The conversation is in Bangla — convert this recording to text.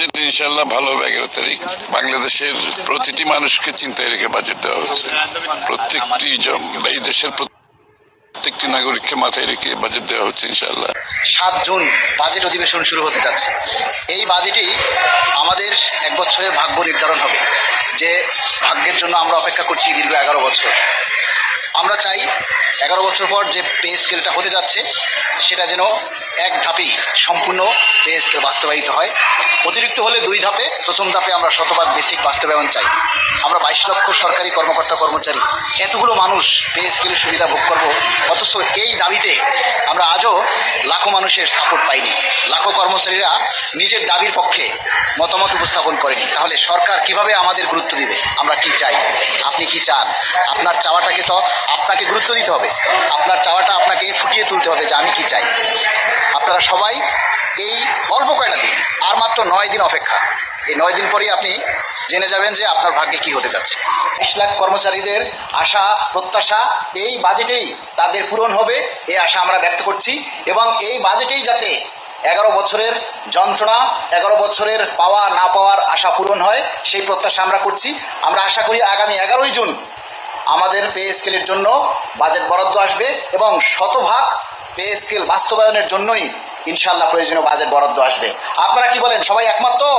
বাজেট ইনশাল্লাহ ভালো হবে। 11 তারিখ বাংলাদেশের প্রতিটি মানুষকে চিন্তায় রেখে বাজেট দেওয়া হচ্ছে। প্রত্যেকটি এই দেশের প্রত্যেকটি নাগরিককে মাথায় রেখে বাজেট দেওয়া হচ্ছে ইনশাল্লাহ। 7 জুন বাজেট অধিবেশন শুরু হতে যাচ্ছে। এই বাজেটেই আমাদের এক বছরের ভাগ্য নির্ধারণ হবে, যে ভাগ্যের জন্য আমরা অপেক্ষা করছি দীর্ঘ 11 বছর। আমরা চাই 11 বছর পর যে পে স্কেলটা হতে যাচ্ছে সেটা যেন এক ধাপেই সম্পূর্ণ পে স্কেল বাস্তবায়িত হয়। অতিরিক্ত হলে 2 ধাপে। প্রথম ধাপে আমরা শতভাগ বেসিক বাস্তবায়ন চাই। আমরা 22 লক্ষ সরকারি কর্মকর্তা কর্মচারী, এতগুলো মানুষ পে স্কেলের সুবিধা ভোগ করব, অথচ এই দাবিতে আমরা আজও লাখো মানুষের সাপোর্ট পাইনি। লাখো কর্মচারীরা নিজের দাবির পক্ষে মতামত উপস্থাপন করেনি। তাহলে সরকার কিভাবে আমাদের গুরুত্ব দিবে? আমরা কি চাই, আপনি কি চান? আপনার চাওয়াটাকে তো আপনাকে গুরুত্ব দিতে হবে, আপনার চাওয়াটা আপনাকে ফুটিয়ে তুলতে হবে যে আমি কি চাই। আপনারা সবাই এই অল্প কয়টা দিন, আর মাত্র 9 দিন অপেক্ষা। এই 9 দিন পরেই আপনি জেনে যাবেন যে আপনার ভাগ্যে কি হতে যাচ্ছে। 20 লাখ কর্মচারীদের আশা প্রত্যাশা এই বাজেটেই তাদের পূরণ হবে, এই আশা আমরা ব্যক্ত করছি। এবং এই বাজেটেই যাতে 11 বছরের যন্ত্রণা, 11 বছরের পাওয়া না পাওয়ার আশা পূরণ হয়, সেই প্রত্যাশা আমরা করছি। আমরা আশা করি আগামী 11ই জুন আমাদের পে স্কেলের জন্য বাজেট বরাদ্দ আসবে এবং শতভাগ পে স্কেল বাস্তবায়নের জন্যই ইনশাল্লাহ প্রয়োজনীয় বাজেট বরাদ্দ আসবে। আপনারা কি বলেন? সবাই একমত তো?